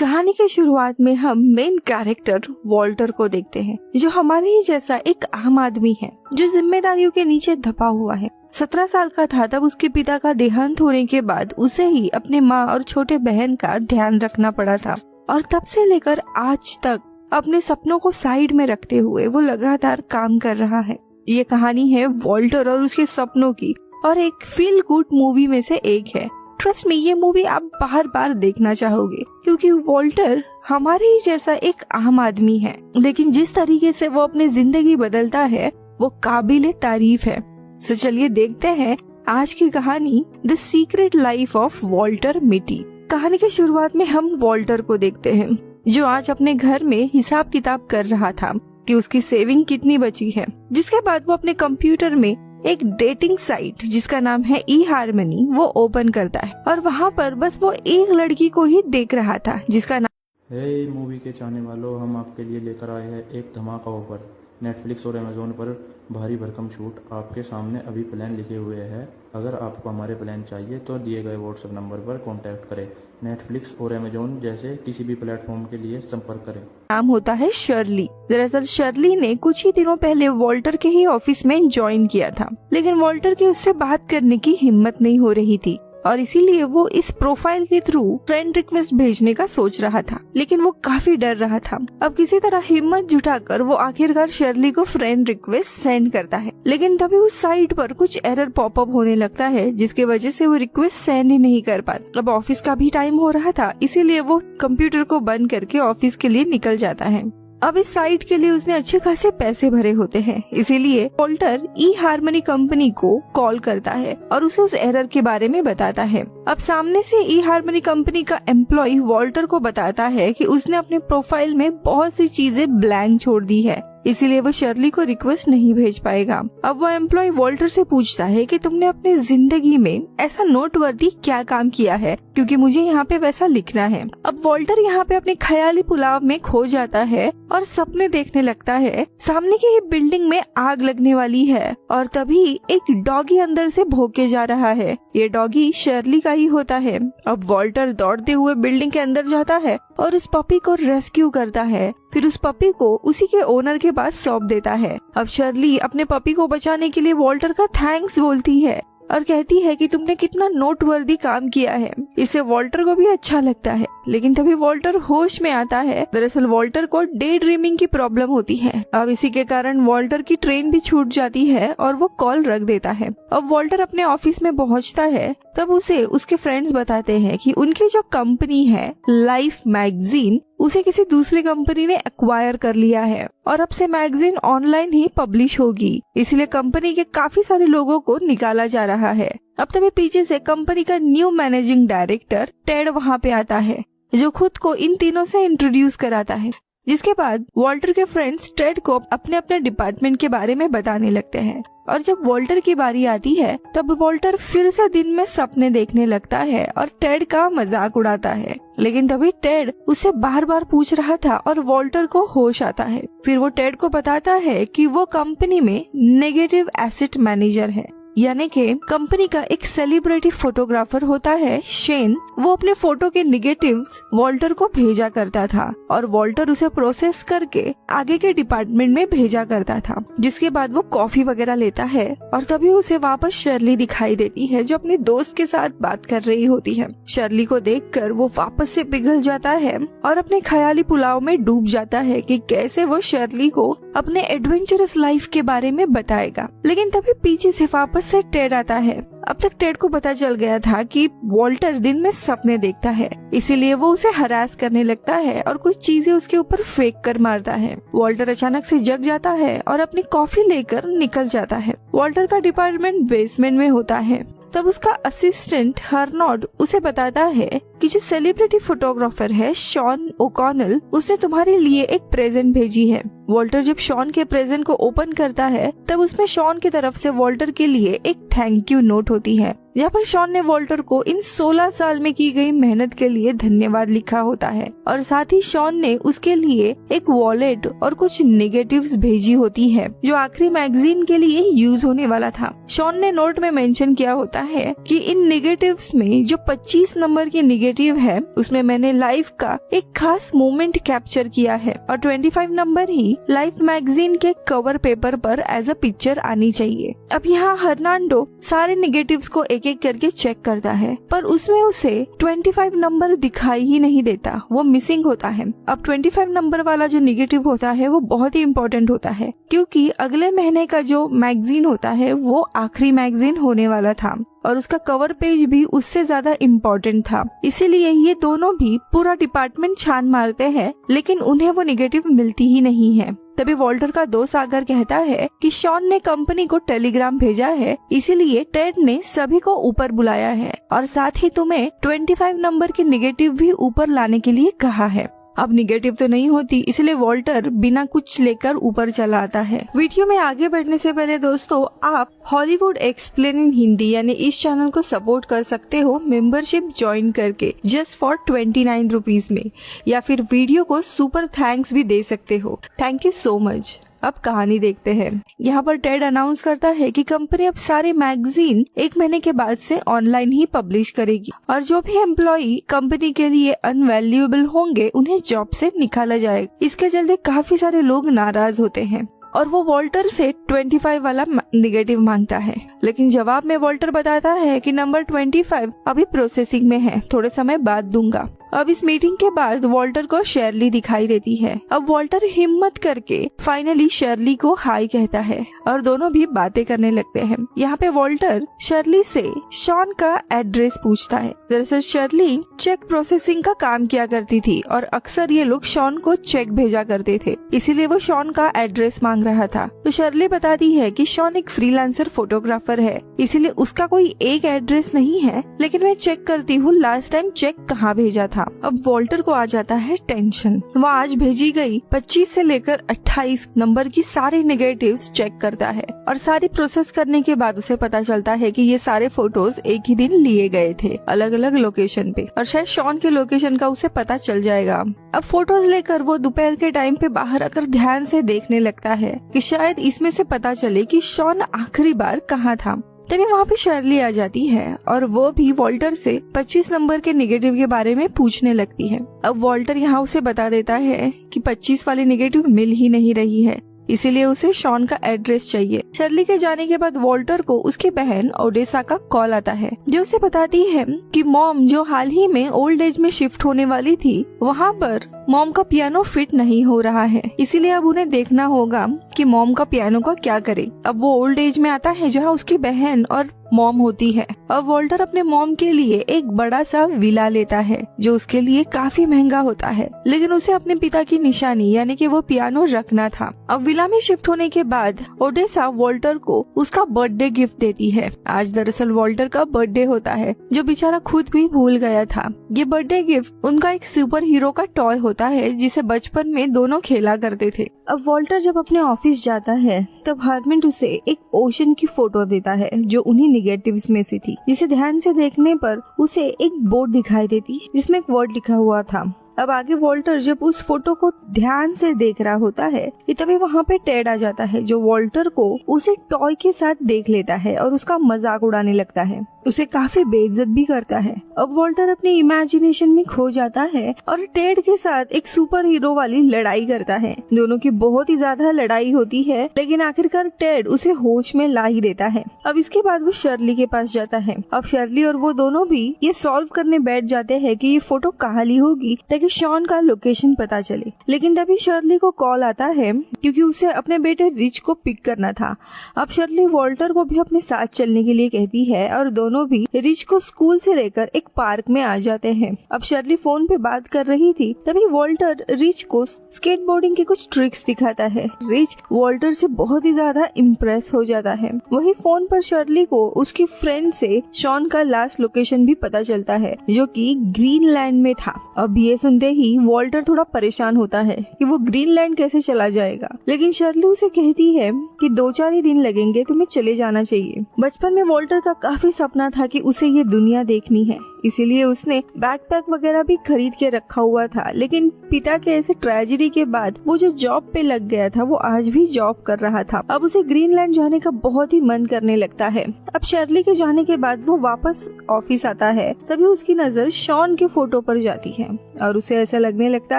कहानी की शुरुआत में हम मेन कैरेक्टर वॉल्टर को देखते हैं, जो हमारे ही जैसा एक आम आदमी है जो जिम्मेदारियों के नीचे दबा हुआ है। 17 साल का था तब उसके पिता का देहांत होने के बाद उसे ही अपने माँ और छोटे बहन का ध्यान रखना पड़ा था, और तब से लेकर आज तक अपने सपनों को साइड में रखते हुए वो लगातार काम कर रहा है। ये कहानी है वॉल्टर और उसके सपनों की, और एक फील गुड मूवी में से एक है। ट्रस्ट मी, ये मूवी आप बार बार देखना चाहोगे, क्योंकि वॉल्टर हमारे ही जैसा एक आम आदमी है, लेकिन जिस तरीके से वो अपनी जिंदगी बदलता है वो काबिले तारीफ है। सो चलिए देखते हैं आज की कहानी, the secret life of Walter Mitty. कहानी की शुरुआत में हम वॉल्टर को देखते हैं, जो आज अपने घर में हिसाब किताब कर रहा था कि उसकी सेविंग कितनी बची है। जिसके बाद वो अपने कंप्यूटर में एक डेटिंग साइट जिसका नाम है eHarmony वो ओपन करता है, और वहाँ पर बस वो एक लड़की को ही देख रहा था जिसका नाम हे मूवी के चाहने वालों, हम आपके लिए लेकर आए हैं एक धमाका ऑफर। नेटफ्लिक्स और अमेजोन पर भारी भरकम छूट आपके सामने अभी प्लान लिखे हुए हैं। अगर आपको हमारे प्लान चाहिए तो दिए गए व्हाट्सएप नंबर पर कांटेक्ट करें। नेटफ्लिक्स और अमेजोन जैसे किसी भी प्लेटफॉर्म के लिए संपर्क करें। नाम होता है शर्ली। दरअसल शर्ली ने कुछ ही दिनों पहले वॉल्टर के ही ऑफिस में ज्वाइन किया था, लेकिन वॉल्टर की उससे बात करने की हिम्मत नहीं हो रही थी, और इसीलिए वो इस प्रोफाइल के थ्रू फ्रेंड रिक्वेस्ट भेजने का सोच रहा था, लेकिन वो काफी डर रहा था। अब किसी तरह हिम्मत जुटाकर वो आखिरकार शर्ली को फ्रेंड रिक्वेस्ट सेंड करता है, लेकिन तभी उस साइट पर कुछ एरर पॉपअप होने लगता है, जिसकी वजह से वो रिक्वेस्ट सेंड ही नहीं कर पाता। अब ऑफिस का भी टाइम हो रहा था, इसीलिए वो कंप्यूटर को बंद करके ऑफिस के लिए निकल जाता है। अब इस साइट के लिए उसने अच्छे खासे पैसे भरे होते हैं, इसीलिए वॉल्टर eHarmony कंपनी को कॉल करता है और उसे उस एरर के बारे में बताता है। अब सामने से eHarmony कंपनी का एम्प्लॉय वॉल्टर को बताता है कि उसने अपने प्रोफाइल में बहुत सी चीजें ब्लैंक छोड़ दी है, इसीलिए वो शर्ली को रिक्वेस्ट नहीं भेज पाएगा। अब वो एम्प्लॉय वॉल्टर से पूछता है कि तुमने अपनी जिंदगी में ऐसा नोटवर्दी क्या काम किया है, क्योंकि मुझे यहाँ पे वैसा लिखना है। अब वॉल्टर यहाँ पे अपने ख्याली पुलाव में खो जाता है और सपने देखने लगता है। सामने की ही बिल्डिंग में आग लगने वाली है, और तभी एक डॉगी अंदर से भौंके जा रहा है। ये डॉगी शर्ली का ही होता है। अब वॉल्टर दौड़ते हुए बिल्डिंग के अंदर जाता है और उस पपी को रेस्क्यू करता है, फिर उस पपी को उसी के ओनर के पास सौंप देता है। अब शर्ली अपने पपी को बचाने के लिए वॉल्टर का थैंक्स बोलती है और कहती है कि तुमने कितना नोटवर्दी काम किया है। इससे वॉल्टर को भी अच्छा लगता है, लेकिन तभी वॉल्टर होश में आता है। दरअसल वॉल्टर को डे ड्रीमिंग की प्रॉब्लम होती है। अब इसी के कारण वॉल्टर की ट्रेन भी छूट जाती है और वो कॉल रख देता है। अब वॉल्टर अपने ऑफिस में पहुंचता है, तब उसे उसके फ्रेंड्स बताते हैं कि उनकी जो कंपनी है लाइफ मैगजीन, उसे किसी दूसरी कंपनी ने एक्वायर कर लिया है, और अब से मैगजीन ऑनलाइन ही पब्लिश होगी, इसलिए कंपनी के काफी सारे लोगों को निकाला जा रहा है। अब तभी पीछे से कंपनी का न्यू मैनेजिंग डायरेक्टर टेड वहाँ पे आता है, जो खुद को इन तीनों से इंट्रोड्यूस कराता है। जिसके बाद वॉल्टर के फ्रेंड्स टेड को अपने अपने डिपार्टमेंट के बारे में बताने लगते हैं, और जब वॉल्टर की बारी आती है तब वॉल्टर फिर से दिन में सपने देखने लगता है और टेड का मजाक उड़ाता है। लेकिन तभी टेड उससे बार बार पूछ रहा था और वॉल्टर को होश आता है। फिर वो टेड को बताता है कि वो कंपनी में नेगेटिव एसेट मैनेजर है, यानी कि कंपनी का एक सेलिब्रिटी फोटोग्राफर होता है शेन। वो अपने फोटो के निगेटिव्स वॉल्टर को भेजा करता था, और वॉल्टर उसे प्रोसेस करके आगे के डिपार्टमेंट में भेजा करता था। जिसके बाद वो कॉफी वगैरह लेता है, और तभी उसे वापस शर्ली दिखाई देती है, जो अपने दोस्त के साथ बात कर रही होती है। शर्ली को देखकर वो वापस से पिघल जाता है और अपने ख्याली पुलाव में डूब जाता है कि कैसे वो शर्ली को अपने एडवेंचरस लाइफ के बारे में बताएगा। लेकिन तभी पीछे से वापस से टेड आता है। अब तक टेड को पता चल गया था कि वॉल्टर दिन में सपने देखता है, इसीलिए वो उसे हरास करने लगता है और कुछ चीजें उसके ऊपर फेंक कर मारता है। वॉल्टर अचानक से जग जाता है और अपनी कॉफी लेकर निकल जाता है। वॉल्टर का डिपार्टमेंट बेसमेंट में होता है। तब उसका असिस्टेंट हर्नॉड उसे बताता है कि जो सेलिब्रिटी फोटोग्राफर है शॉन ओकॉनल, उसने तुम्हारे लिए एक प्रेजेंट भेजी है। वॉल्टर जब शॉन के प्रेजेंट को ओपन करता है, तब उसमें शॉन की तरफ से वॉल्टर के लिए एक थैंक यू नोट होती है। जहाँ पर शॉन ने वॉल्टर को इन 16 साल में की गई मेहनत के लिए धन्यवाद लिखा होता है और साथ ही शॉन ने उसके लिए एक वॉलेट और कुछ नेगेटिव्स भेजी होती है जो आखिरी मैगजीन के लिए यूज होने वाला था। शॉन ने नोट में मेंशन किया होता है कि इन नेगेटिव्स में जो 25 नंबर की नेगेटिव है उसमें मैंने लाइफ का एक खास मोमेंट कैप्चर किया है और 25 नंबर ही लाइफ मैगजीन के कवर पेपर पर एज अ पिक्चर आनी चाहिए। अब यहाँ हर्नांडो सारे नेगेटिव्स को एक एक करके चेक करता है पर उसमें उसे 25 नंबर दिखाई ही नहीं देता, वो मिसिंग होता है। अब 25 नंबर वाला जो नेगेटिव होता है वो बहुत ही इम्पोर्टेंट होता है क्योंकि अगले महीने का जो मैगजीन होता है वो आखिरी मैगजीन होने वाला था और उसका कवर पेज भी उससे ज्यादा इम्पोर्टेंट था। इसीलिए ये दोनों भी पूरा डिपार्टमेंट छान मारते हैं लेकिन उन्हें वो नेगेटिव मिलती ही नहीं है। तभी वॉल्टर का दोस्त आकर कहता है कि शॉन ने कंपनी को टेलीग्राम भेजा है, इसीलिए टेड ने सभी को ऊपर बुलाया है और साथ ही तुम्हें 25 नंबर की नेगेटिव भी ऊपर लाने के लिए कहा है। अब निगेटिव तो नहीं होती इसलिए वॉल्टर बिना कुछ लेकर ऊपर चला आता है। वीडियो में आगे बढ़ने से पहले दोस्तों आप हॉलीवुड एक्सप्लेन इन हिंदी यानी इस चैनल को सपोर्ट कर सकते हो मेंबरशिप ज्वाइन करके जस्ट फॉर 29 रुपीज में, या फिर वीडियो को सुपर थैंक्स भी दे सकते हो। Thank you so much. अब कहानी देखते हैं। यहाँ पर टेड अनाउंस करता है कि कंपनी अब सारे मैगजीन 1 महीने के बाद से ऑनलाइन ही पब्लिश करेगी और जो भी एम्प्लॉई कंपनी के लिए अनवैल्यूएबल होंगे उन्हें जॉब से निकाला जाएगा। इसके चलते काफी सारे लोग नाराज होते हैं और वो वॉल्टर से 25 वाला नेगेटिव मांगता है, लेकिन जवाब में वॉल्टर बताता है कि नंबर 25 अभी प्रोसेसिंग में है, थोड़े समय बाद दूंगा। अब इस मीटिंग के बाद वॉल्टर को शेरली दिखाई देती है। अब वॉल्टर हिम्मत करके फाइनली शेरली को हाय कहता है और दोनों भी बातें करने लगते हैं। यहाँ पे वॉल्टर शेरली से शॉन का एड्रेस पूछता है। दरअसल शेरली चेक प्रोसेसिंग का काम किया करती थी और अक्सर ये लोग शॉन को चेक भेजा करते थे, इसीलिए वो शॉन का एड्रेस मांग रहा था। तो शेरली बताती है कि शॉन एक फ्रीलांसर फोटोग्राफर है, इसीलिए उसका कोई एक एड्रेस नहीं है, लेकिन मैं चेक करती हूँ लास्ट टाइम चेक कहाँ भेजा था। अब वॉल्टर को आ जाता है टेंशन। वो आज भेजी गई 25 से लेकर 28 नंबर की सारी नेगेटिव्स चेक करता है और सारी प्रोसेस करने के बाद उसे पता चलता है कि ये सारे फोटोज एक ही दिन लिए गए थे अलग अलग लोकेशन पे और शायद शॉन के लोकेशन का उसे पता चल जाएगा। अब फोटोज लेकर वो दोपहर के टाइम पे बाहर आकर ध्यान से देखने लगता है कि शायद इसमें से पता चले कि शॉन आखिरी बार कहाँ था। तभी वहाँ पे शेरली आ जाती है और वो भी वॉल्टर से 25 नंबर के नेगेटिव के बारे में पूछने लगती है। अब वॉल्टर यहाँ उसे बता देता है कि 25 वाली नेगेटिव मिल ही नहीं रही है, इसीलिए उसे शॉन का एड्रेस चाहिए। शेरली के जाने के बाद वॉल्टर को उसकी बहन ओडेसा का कॉल आता है जो उसे बताती है कि मॉम जो हाल ही में ओल्ड एज में शिफ्ट होने वाली थी वहाँ पर मॉम का पियानो फिट नहीं हो रहा है, इसीलिए अब उन्हें देखना होगा कि मॉम का पियानो का क्या करे। अब वो ओल्ड एज में आता है जहाँ उसकी बहन और मॉम होती है। अब वॉल्टर अपने मॉम के लिए एक बड़ा सा विला लेता है जो उसके लिए काफी महंगा होता है, लेकिन उसे अपने पिता की निशानी यानी कि वो पियानो रखना था। अब विला में शिफ्ट होने के बाद ओडेसा वॉल्टर को उसका बर्थडे गिफ्ट देती है। आज दरअसल वॉल्टर का बर्थडे होता है जो बेचारा खुद भी भूल गया था। ये बर्थडे गिफ्ट उनका एक सुपर हीरो का टॉय होता है जिसे बचपन में दोनों खेला करते थे। अब वॉल्टर जब अपने ऑफिस जाता है तब हार्टमैन उसे एक ओशन की फोटो देता है जो उन्हीं नेगेटिव्स में से थी, जिसे ध्यान से देखने पर उसे एक बोर्ड दिखाई देती है जिसमें एक वर्ड लिखा हुआ था। अब आगे वॉल्टर जब उस फोटो को ध्यान से देख रहा होता है कि तभी वहाँ पे टेड आ जाता है जो वॉल्टर को उसे टॉय के साथ देख लेता है और उसका मजाक उड़ाने लगता है, उसे काफी बेइज्जत भी करता है। अब वॉल्टर अपनी इमेजिनेशन में खो जाता है और टेड के साथ एक सुपर हीरो वाली लड़ाई करता है। दोनों की बहुत ही ज्यादा लड़ाई होती है, लेकिन आखिरकार टेड उसे होश में ला ही देता है। अब इसके बाद वो शेरली के पास जाता है। अब शेरली और वो दोनों भी ये सॉल्व करने बैठ जाते हैं कि ये फोटो कहाँ ली होगी ताकि शॉन का लोकेशन पता चले। लेकिन तभी शेरली को कॉल आता है क्योंकि उसे अपने बेटे रिच को पिक करना था। अब शेरली वॉल्टर को भी अपने साथ चलने के लिए कहती है और दोनों भी रिच को स्कूल से लेकर एक पार्क में आ जाते हैं। अब शेरली फोन पे बात कर रही थी तभी वॉल्टर रिच को स्केटबोर्डिंग के कुछ ट्रिक्स दिखाता है। रिच वॉल्टर से बहुत ही ज्यादा इम्प्रेस हो जाता है। वही फोन पर शेरली को उसकी फ्रेंड से शॉन का लास्ट लोकेशन भी पता चलता है जो कि ग्रीनलैंड में था। अब ये सुनते सुनते ही वॉल्टर थोड़ा परेशान होता है कि वो ग्रीनलैंड कैसे चला जाएगा, लेकिन शर्ली उसे कहती है कि 2-4 ही दिन लगेंगे, तुम्हें चले जाना चाहिए। बचपन में वॉल्टर का काफी सपना था कि उसे ये दुनिया देखनी है, इसीलिए उसने बैकपैक वगैरह भी खरीद के रखा हुआ था। लेकिन पिता के ऐसे ट्रेजेडी के बाद वो जो जॉब पे लग गया था वो आज भी जॉब कर रहा था। अब उसे ग्रीनलैंड जाने का बहुत ही मन करने लगता है। अब शर्ली के जाने के बाद वो वापस ऑफिस आता है, तभी उसकी नजर शॉन के फोटो पर जाती है और उसे ऐसा लगने लगता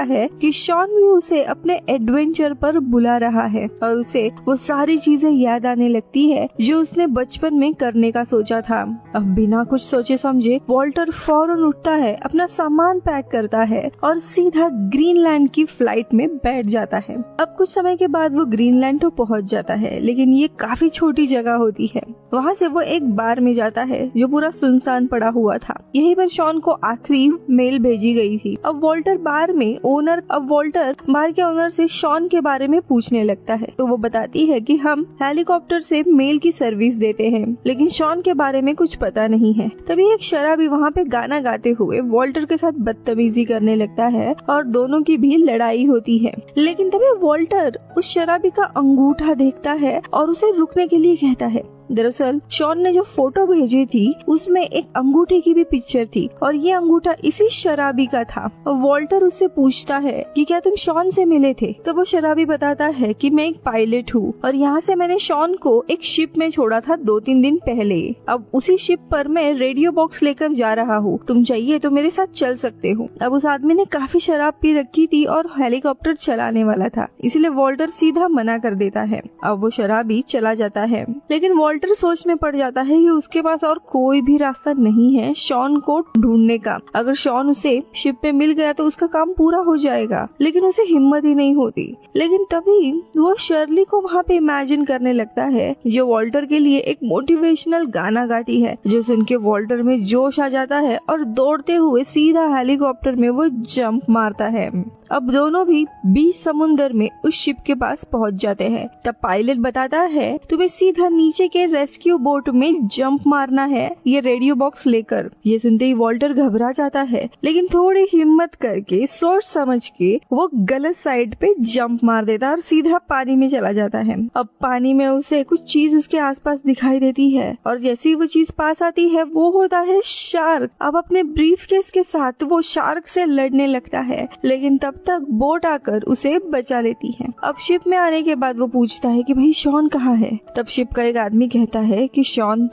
है कि शॉन भी उसे अपने एडवेंचर पर बुला रहा है और उसे वो सारी चीजें याद आने लगती है जो उसने बचपन में करने का सोचा था। अब बिना कुछ सोचे समझे वॉल्टर फौरन उठता है, अपना सामान पैक करता है और सीधा ग्रीनलैंड की फ्लाइट में बैठ जाता है। अब कुछ समय के बाद वो ग्रीनलैंड तो पहुंच जाता है, लेकिन ये काफी छोटी जगह होती है। वहाँ से वो एक बार में जाता है जो पूरा सुनसान पड़ा हुआ था। यहीं पर शॉन को आखिरी मेल भेजी गई थी। अब वॉल्टर बार के ओनर से शॉन के बारे में पूछने लगता है, तो वो बताती है कि हम हेलीकॉप्टर से मेल की सर्विस देते हैं, लेकिन शॉन के बारे में कुछ पता नहीं है। तभी एक शराबी वहाँ पे गाना गाते हुए वॉल्टर के साथ बदतमीजी करने लगता है और दोनों की भी लड़ाई होती है। लेकिन तभी वॉल्टर उस शराबी का अंगूठा देखता है और उसे रुकने के लिए कहता है। दरअसल शॉन ने जो फोटो भेजी थी उसमें एक अंगूठे की भी पिक्चर थी और ये अंगूठा इसी शराबी का था। वॉल्टर उससे पूछता है कि क्या तुम शॉन से मिले थे? तो वो शराबी बताता है कि मैं एक पायलट हूँ और यहाँ से मैंने शॉन को एक शिप में छोड़ा था 2-3 दिन पहले। अब उसी शिप पर मैं रेडियो बॉक्स लेकर जा रहा हूँ, तुम चाहिए तो मेरे साथ चल सकते हो। अब उस आदमी ने काफी शराब पी रखी थी और हेलीकॉप्टर चलाने वाला था, इसलिए वॉल्टर सीधा मना कर देता है। अब वो शराबी चला जाता है, लेकिन वॉल्टर सोच में पड़ जाता है कि उसके पास और कोई भी रास्ता नहीं है शॉन को ढूंढने का। अगर शॉन उसे शिप पे मिल गया तो उसका काम पूरा हो जाएगा, लेकिन उसे हिम्मत ही नहीं होती। लेकिन तभी वो शर्ली को वहाँ पे इमेजिन करने लगता है जो वॉल्टर के लिए एक मोटिवेशनल गाना गाती है, जो सुन के वॉल्टर में जोश आ जाता है और दौड़ते हुए सीधा हेलीकॉप्टर में वो जंप मारता है। अब दोनों भी बीच समुंदर में उस शिप के पास पहुंच जाते हैं। तब पायलट बताता है तुम्हें सीधा नीचे के रेस्क्यू बोट में जंप मारना है, ये रेडियो बॉक्स लेकर। ये सुनते ही वॉल्टर घबरा जाता है, लेकिन थोड़ी हिम्मत करके सोच समझ के वो गलत साइड पे जंप मार देता है और सीधा पानी में चला जाता है। अब पानी में उसे कुछ चीज उसके आसपास दिखाई देती है और जैसी वो चीज पास आती है वो होता है शार्क। अब अपने ब्रीफकेस के साथ वो शार्क से लड़ने लगता है, लेकिन तब तक बोट आकर उसे बचा लेती है। अब शिप में आने के बाद वो पूछता है कि भाई शॉन कहाँ है? तब शिप का एक आदमी कहता है कि शॉन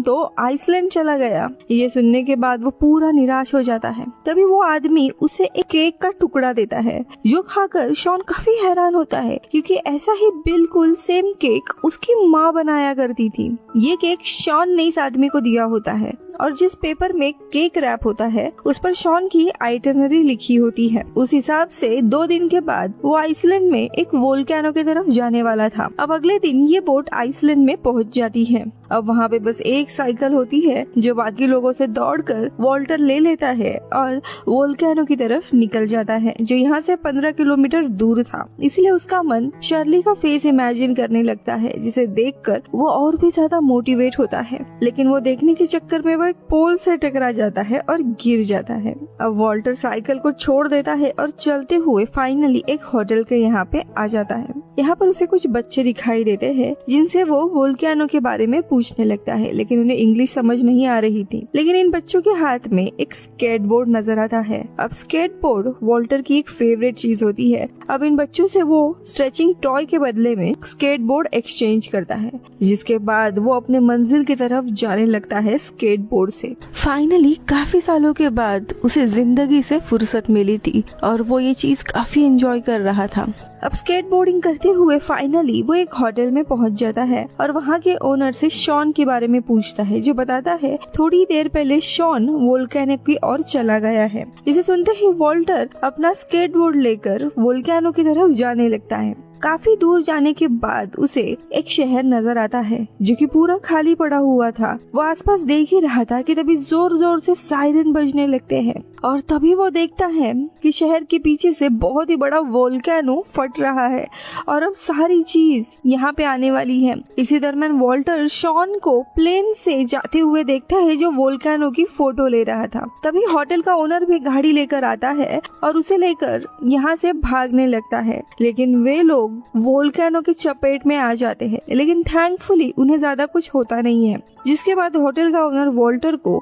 तो आइसलैंड चला गया। ये सुनने के बाद वो पूरा निराश हो जाता है। तभी वो आदमी उसे एक केक का टुकड़ा देता है, जो खाकर शॉन काफी हैरान होता है क्योंकि ऐसा ही बिल्कुल सेम केक उसकी माँ बनाया करती थी। ये केक शॉन ने इस आदमी को दिया होता है और जिस पेपर में केक रैप होता है उस पर शॉन की आइटिनरी लिखी होती है। उस हिसाब से 2 दिन के बाद वो आइसलैंड में एक वोल्केनो की तरफ जाने वाला था। अब अगले दिन ये बोट आइसलैंड में पहुंच जाती है। अब वहाँ पे बस एक साइकिल होती है जो बाकी लोगों से दौड़कर वॉल्टर ले लेता है और वोल्केनो की तरफ निकल जाता है, जो यहाँ से 15 किलोमीटर दूर था। इसलिए उसका मन शर्ली का फेस इमेजिन करने लगता है, जिसे देखकर वो और भी ज्यादा मोटिवेट होता है। लेकिन वो देखने के चक्कर में वो एक पोल से टकरा जाता है और गिर जाता है। अब वॉल्टर साइकिल को छोड़ देता है और चलते हुए फाइनली एक होटल के यहाँ पे आ जाता है। यहाँ पर उसे कुछ बच्चे दिखाई देते हैं जिनसे वो वोल्केनो के बारे में पूछने लगता है, लेकिन उन्हें इंग्लिश समझ नहीं आ रही थी। लेकिन इन बच्चों के हाथ में एक स्केटबोर्ड नजर आता है। अब स्केटबोर्ड वॉल्टर की एक फेवरेट चीज होती है। अब इन बच्चों से वो स्ट्रेचिंग टॉय के बदले में स्केटबोर्ड एक्सचेंज करता है, जिसके बाद वो अपने मंजिल की तरफ जाने लगता है स्केटबोर्ड से। फाइनली काफी सालों के बाद उसे जिंदगी से फुर्सत मिली थी और वो ये चीज काफी एंजॉय कर रहा था। अब स्केटबोर्डिंग करते हुए फाइनली वो एक होटल में पहुंच जाता है और वहाँ के ओनर से शॉन के बारे में पूछता है, जो बताता है थोड़ी देर पहले शॉन वोल्केनो की ओर चला गया है। इसे सुनते ही वॉल्टर अपना स्केटबोर्ड लेकर वोल्केनो की तरफ जाने लगता है। काफी दूर जाने के बाद उसे एक शहर नजर आता है जो कि पूरा खाली पड़ा हुआ था। वो आसपास देख ही रहा था कि तभी जोर जोर से सायरन बजने लगते हैं और तभी वो देखता है कि शहर के पीछे से बहुत ही बड़ा वोल्केनो फट रहा है और अब सारी चीज यहाँ पे आने वाली है। इसी दरमियान वॉल्टर शॉन को प्लेन से जाते हुए देखता है जो वोल्केनो की फोटो ले रहा था। तभी होटल का ओनर भी गाड़ी लेकर आता है और उसे लेकर यहाँ से भागने लगता है, लेकिन वे लोग वोल्केनो की चपेट में आ जाते हैं, लेकिन थैंकफुली उन्हें ज्यादा कुछ होता नहीं है। जिसके बाद होटल का ओनर वॉल्टर को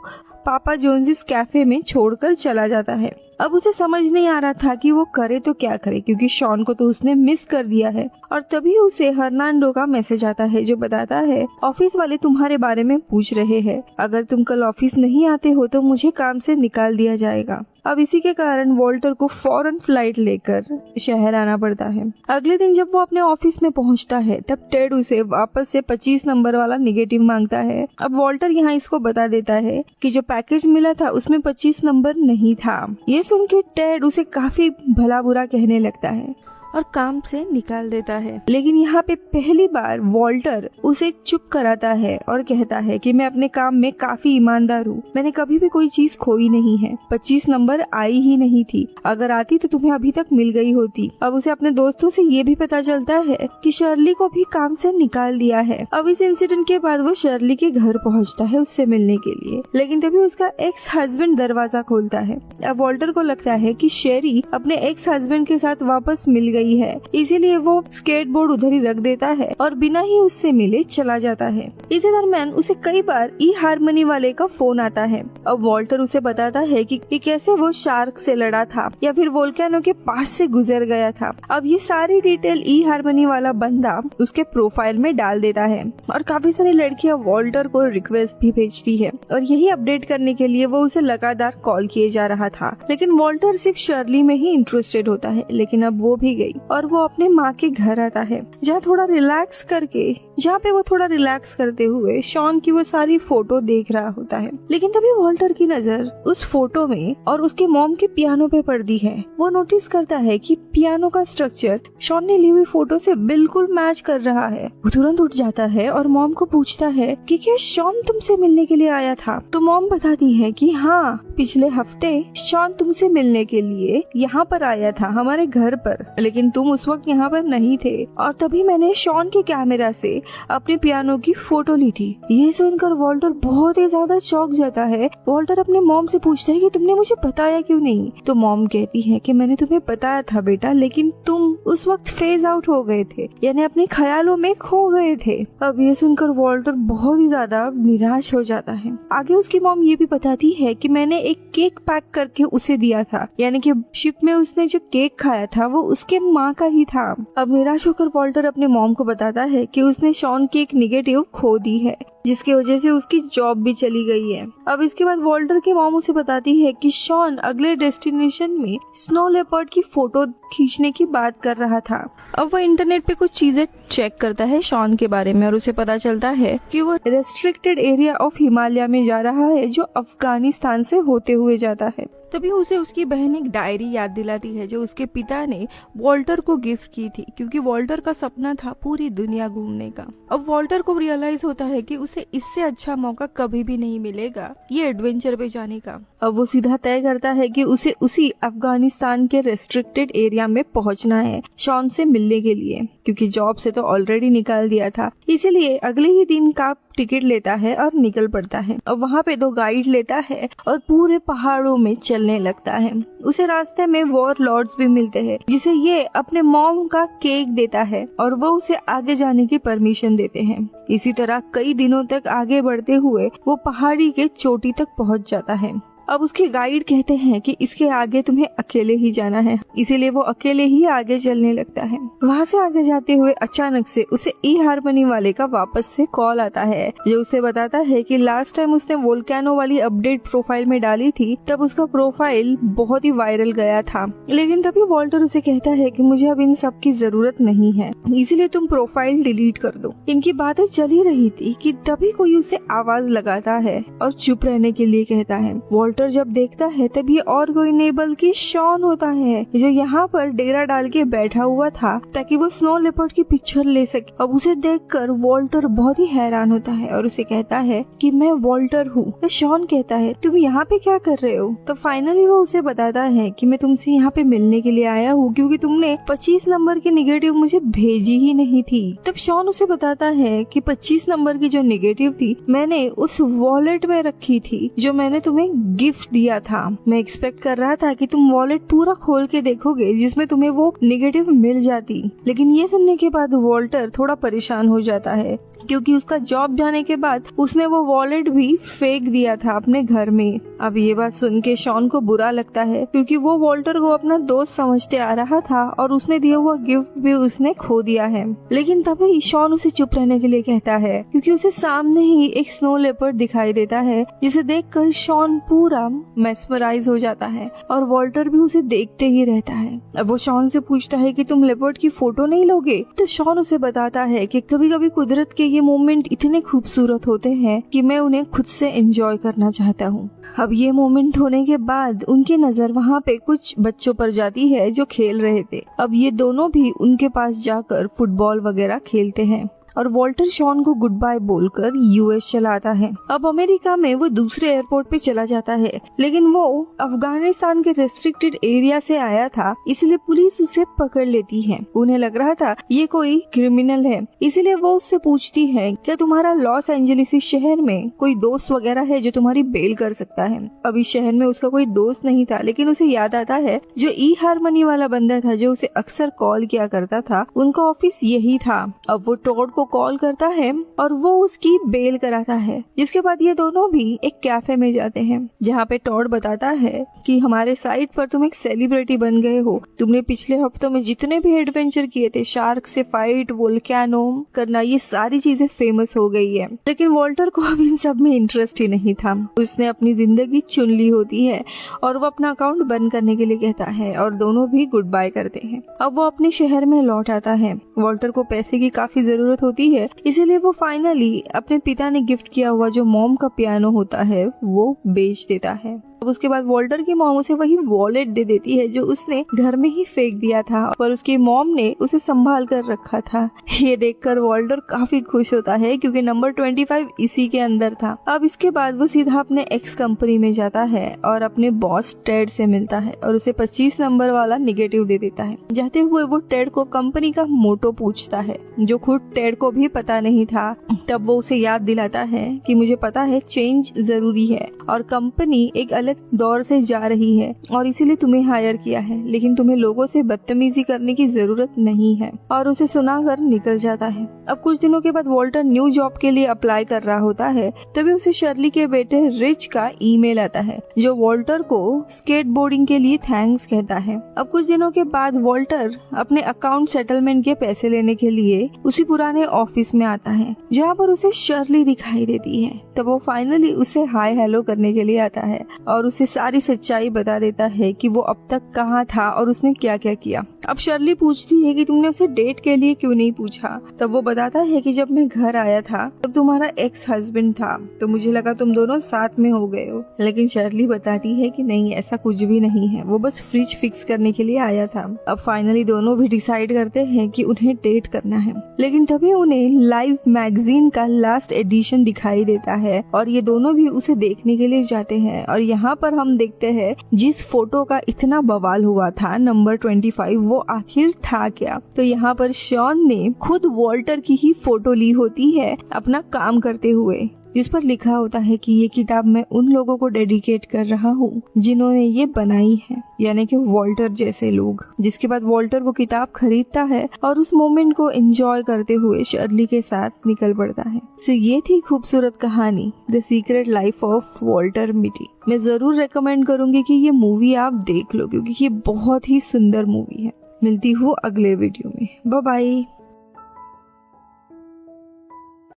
पापा जोन्स कैफे में छोड़कर चला जाता है। अब उसे समझ नहीं आ रहा था कि वो करे तो क्या करे, क्योंकि शॉन को तो उसने मिस कर दिया है। और तभी उसे हर्नांडो का मैसेज आता है जो बताता है ऑफिस वाले तुम्हारे बारे में पूछ रहे हैं, अगर तुम कल ऑफिस नहीं आते हो तो मुझे काम से निकाल दिया जाएगा। अब इसी के कारण वॉल्टर को फौरन फ्लाइट लेकर शहर आना पड़ता है। अगले दिन जब वो अपने ऑफिस में पहुंचता है तब टेड उसे वापस से 25 नंबर वाला नेगेटिव मांगता है। अब वॉल्टर यहाँ इसको बता देता है कि जो पैकेज मिला था उसमें 25 नंबर नहीं था। ये सुन के टेड उसे काफी भला बुरा कहने लगता है और काम से निकाल देता है। लेकिन यहाँ पे पहली बार वॉल्टर उसे चुप कराता है और कहता है कि मैं अपने काम में काफी ईमानदार हूँ, मैंने कभी भी कोई चीज खोई नहीं है। 25 नंबर आई ही नहीं थी, अगर आती तो तुम्हें अभी तक मिल गई होती। अब उसे अपने दोस्तों से ये भी पता चलता है कि शर्ली को भी काम से निकाल दिया है। अब इस इंसिडेंट के बाद वो शर्ली के घर पहुँचता है उससे मिलने के लिए, लेकिन तभी उसका एक्स हस्बैंड दरवाजा खोलता है। अब वॉल्टर को लगता है कि शेरी अपने एक्स हस्बैंड के साथ वापस मिल गई है, इसीलिए वो स्केटबोर्ड उधर ही रख देता है और बिना ही उससे मिले चला जाता है। इसी दरम्यान उसे कई बार ई हारमोनी वाले का फोन आता है। अब वॉल्टर उसे बताता है कि कैसे वो शार्क से लड़ा था या फिर वोल्केनो के पास से गुजर गया था। अब ये सारी डिटेल ई हारमोनी वाला बंदा उसके प्रोफाइल में डाल देता है और काफी सारी लड़कियां वॉल्टर को रिक्वेस्ट भी भेजती है और यही अपडेट करने के लिए वो उसे लगातार कॉल किए जा रहा था। लेकिन वॉल्टर सिर्फ शर्ली में ही इंटरेस्टेड होता है, लेकिन अब वो भी गई और वो अपने माँ के घर आता है जहाँ पे वो थोड़ा रिलैक्स करते हुए शॉन की वो सारी फोटो देख रहा होता है। लेकिन तभी वॉल्टर की नजर उस फोटो में और उसके मॉम के पियानो पे पड़ती है। वो नोटिस करता है कि पियानो का स्ट्रक्चर शॉन ने ली हुई फोटो से बिल्कुल मैच कर रहा है। वो तुरंत उठ जाता है और मॉम को पूछता है कि क्या शॉन तुमसे मिलने के लिए आया था? तो मॉम बताती है कि हाँ, पिछले हफ्ते शॉन तुमसे मिलने के लिए यहाँ पर आया था हमारे घर पर, लेकिन तुम उस वक्त यहाँ पर नहीं थे और तभी मैंने शॉन के कैमरा से अपने पियानो की फोटो ली थी। ये सुनकर वॉल्टर बहुत ही ज्यादा चौंक जाता है। वॉल्टर अपने मॉम से पूछता है कि तुमने मुझे बताया क्यों नहीं? तो मॉम कहती है कि मैंने तुम्हें बताया था बेटा, लेकिन तुम उस वक्त फेज आउट हो गए थे, यानी अपने ख्यालों में खो गए थे। अब ये सुनकर वॉल्टर बहुत ही ज्यादा निराश हो जाता है। आगे उसकी मॉम ये भी बताती है कि मैंने एक केक पैक करके उसे दिया था, यानी कि शिप में उसने जो केक खाया था वो उसके माँ का ही था। अब निराश होकर वॉल्टर अपने मॉम को बताता है कि उसने शॉन की एक नेगेटिव खो दी है, जिसकी वजह से उसकी जॉब भी चली गई है। अब इसके बाद वॉल्टर की मॉम उसे बताती है कि शॉन अगले डेस्टिनेशन में स्नो लेपर्ड की फोटो खींचने की बात कर रहा था। अब वो इंटरनेट पे कुछ चीजें चेक करता है शॉन के बारे में और उसे पता चलता है कि वो रेस्ट्रिक्टेड एरिया ऑफ हिमालय में जा रहा है जो अफगानिस्तान से होते हुए जाता है। तभी उसे उसकी बहन एक डायरी याद दिलाती है जो उसके पिता ने वॉल्टर को गिफ्ट की थी, क्योंकि वॉल्टर का सपना था पूरी दुनिया घूमने का। अब वॉल्टर को रियलाइज होता है कि उसे इससे अच्छा मौका कभी भी नहीं मिलेगा ये एडवेंचर पे जाने का। अब वो सीधा तय करता है कि उसे उसी अफगानिस्तान के रेस्ट्रिक्टेड एरिया में पहुंचना है शॉन से मिलने के लिए, क्योंकि जॉब से तो ऑलरेडी निकाल दिया था। इसीलिए अगले ही दिन का टिकट लेता है और निकल पड़ता है। अब वहाँ पे 2 गाइड लेता है और पूरे पहाड़ों में चलने लगता है। उसे रास्ते में वॉर लॉर्ड्स भी मिलते हैं जिसे ये अपने मॉम का केक देता है और वो उसे आगे जाने की परमिशन देते हैं। इसी तरह कई दिनों तक आगे बढ़ते हुए वो पहाड़ी के चोटी तक पहुँच जाता है। अब उसके गाइड कहते हैं कि इसके आगे तुम्हें अकेले ही जाना है, इसीलिए वो अकेले ही आगे चलने लगता है। वहाँ से आगे जाते हुए अचानक से उसे ई हारमोनी वाले का वापस से कॉल आता है जो उसे बताता है कि लास्ट टाइम उसने वोल्केनो वाली अपडेट प्रोफाइल में डाली थी तब उसका प्रोफाइल बहुत ही वायरल गया था। लेकिन तभी वॉल्टर उसे कहता है कि मुझे अब इन सब की जरूरत नहीं है, इसीलिए तुम प्रोफाइल डिलीट कर दो। इनकी बातें चल ही रही थी कि तभी कोई उसे आवाज लगाता है और चुप रहने के लिए कहता है। वॉल्टर जब देखता है तब ये और कोई नहीं बल्कि शॉन होता है, जो यहाँ पर डेरा डाल के बैठा हुआ था ताकि वो स्नो लेपर्ड की पिक्चर ले सके। अब उसे देखकर वॉल्टर बहुत ही हैरान होता है और उसे कहता है कि मैं वॉल्टर हूँ। तो शॉन कहता है तुम यहाँ पे क्या कर रहे हो? तो फाइनली वो उसे बताता है कि मैं तुमसे यहाँ पे मिलने के लिए आया हूँ क्योंकि तुमने 25 नंबर की नेगेटिव मुझे भेजी ही नहीं थी। तब शॉन उसे बताता है कि 25 नंबर की जो नेगेटिव थी मैंने उस वॉलेट में रखी थी जो मैंने तुम्हें गिफ्ट दिया था। मैं एक्सपेक्ट कर रहा था कि तुम वॉलेट पूरा खोल के देखोगे जिसमें तुम्हें वो नेगेटिव मिल जाती। लेकिन ये सुनने के बाद वॉल्टर थोड़ा परेशान हो जाता है क्योंकि उसका जॉब जाने के बाद उसने वो वॉलेट भी फेंक दिया था अपने घर में। अब ये बात सुन के शॉन को बुरा लगता है क्योंकि वो वॉल्टर को अपना दोस्त समझते आ रहा था और उसने दिया हुआ गिफ्ट भी उसने खो दिया है। लेकिन तभी शॉन उसे चुप रहने के लिए कहता है क्योंकि उसे सामने ही एक स्नो लेपर्ड दिखाई देता है जिसे देखकर शॉन पूरा मेस्मराइज हो जाता है और वॉल्टर भी उसे देखते ही रहता है। अब वो शॉन से पूछता है कि तुम लेपर्ड की फोटो नहीं लोगे? तो शॉन उसे बताता है कि कभी कभी कुदरत के ये मोमेंट इतने खूबसूरत होते हैं कि मैं उन्हें खुद से एंजॉय करना चाहता हूँ। अब ये मोमेंट होने के बाद उनकी नजर वहाँ पे कुछ बच्चों पर जाती है जो खेल रहे थे। अब ये दोनों भी उनके पास जाकर फुटबॉल वगैरह खेलते हैं और वॉल्टर शॉन को गुड बाय बोलकर यूएस चला आता है। अब अमेरिका में वो दूसरे एयरपोर्ट पे चला जाता है, लेकिन वो अफगानिस्तान के रेस्ट्रिक्टेड एरिया से आया था इसलिए पुलिस उसे पकड़ लेती है। उन्हें लग रहा था ये कोई क्रिमिनल है, इसलिए वो उससे पूछती है क्या तुम्हारा लॉस एंजलिस शहर में कोई दोस्त वगैरह है जो तुम्हारी बेल कर सकता है। अब इस शहर में उसका कोई दोस्त नहीं था, लेकिन उसे याद आता है जो ई हारमनी वाला बंदा था जो उसे अक्सर कॉल किया करता था, उनका ऑफिस यही था। अब वो टॉड को कॉल करता है और वो उसकी बेल कराता है। जिसके बाद ये दोनों भी एक कैफे में जाते हैं जहाँ पे टॉड बताता है कि हमारे साइट पर तुम एक सेलिब्रिटी बन गए हो। तुमने पिछले हफ्तों में जितने भी एडवेंचर किए थे, शार्क से फाइट, वोल्केनो करना, ये सारी चीजें फेमस हो गई है। लेकिन वॉल्टर को अब इन सब में इंटरेस्ट ही नहीं था। उसने अपनी जिंदगी चुन ली होती है और वो अपना अकाउंट बंद करने के लिए कहता है और दोनों भी गुड बाय करते हैं। अब वो अपने शहर में लौट आता है। वॉल्टर को पैसे की काफी जरूरत होती है, इसीलिए वो फाइनली अपने पिता ने गिफ्ट किया हुआ जो मॉम का पियानो होता है वो बेच देता है। अब उसके बाद वॉल्टर की मॉम उसे वही वॉलेट दे देती है जो उसने घर में ही फेंक दिया था और उसकी मॉम ने उसे संभाल कर रखा था। ये देखकर वॉल्टर काफी खुश होता है क्योंकि नंबर 25 इसी के अंदर था। अब इसके बाद वो सीधा अपने एक्स कंपनी में जाता है और अपने बॉस टेड से मिलता है और उसे 25 नंबर वाला नेगेटिव दे देता है। जाते हुए वो टेड को कंपनी का मोटो पूछता है जो खुद टेड को भी पता नहीं था। तब वो उसे याद दिलाता है कि मुझे पता है चेंज जरूरी है और कंपनी एक अलग दौर से जा रही है और इसीलिए तुम्हें हायर किया है, लेकिन तुम्हें लोगों से बदतमीजी करने की जरूरत नहीं है। और उसे सुनाकर निकल जाता है। अब कुछ दिनों के बाद वॉल्टर न्यू जॉब के लिए अप्लाई कर रहा होता है, तभी उसे शर्ली के बेटे रिच का ईमेल आता है जो वॉल्टर को स्केटबोर्डिंग के लिए थैंक्स कहता है। अब कुछ दिनों के बाद वॉल्टर अपने अकाउंट सेटलमेंट के पैसे लेने के लिए उसी पुराने ऑफिस में आता है जहाँ पर उसे शर्ली दिखाई देती है। तब वो फाइनली उसे हाय हेलो करने के लिए आता है और उसे सारी सच्चाई बता देता है कि वो अब तक कहाँ था और उसने क्या क्या किया। अब शर्ली पूछती है कि तुमने उसे डेट के लिए क्यों नहीं पूछा। तब वो बताता है कि जब मैं घर आया था तब तुम्हारा एक्स हस्बैंड था तो मुझे लगा तुम दोनों साथ में हो गए हो। लेकिन शर्ली बताती है कि नहीं, ऐसा कुछ भी नहीं है, वो बस फ्रिज फिक्स करने के लिए आया था। अब फाइनली दोनों भी डिसाइड करते हैं कि उन्हें डेट करना है। लेकिन तभी उन्हें लाइव मैगजीन का लास्ट एडिशन दिखाई देता है और ये दोनों भी उसे देखने के लिए जाते हैं। और यहाँ पर हम देखते हैं जिस फोटो का इतना बवाल हुआ था नंबर 25, वो आखिर था क्या। तो यहाँ पर शॉन ने खुद वॉल्टर की ही फोटो ली होती है अपना काम करते हुए, जिस पर लिखा होता है कि ये किताब मैं उन लोगों को डेडिकेट कर रहा हूँ जिन्होंने ये बनाई है, यानी कि वॉल्टर जैसे लोग। जिसके बाद वॉल्टर वो किताब खरीदता है और उस मोमेंट को एंजॉय करते हुए शर्ली के साथ निकल पड़ता है। सो ये थी खूबसूरत कहानी the secret life of Walter Mitty. मैं जरूर रेकमेंड करूंगी कि ये मूवी आप देख लो क्योंकि ये बहुत ही सुंदर मूवी है। मिलती हूँ अगले वीडियो में। Bye bye.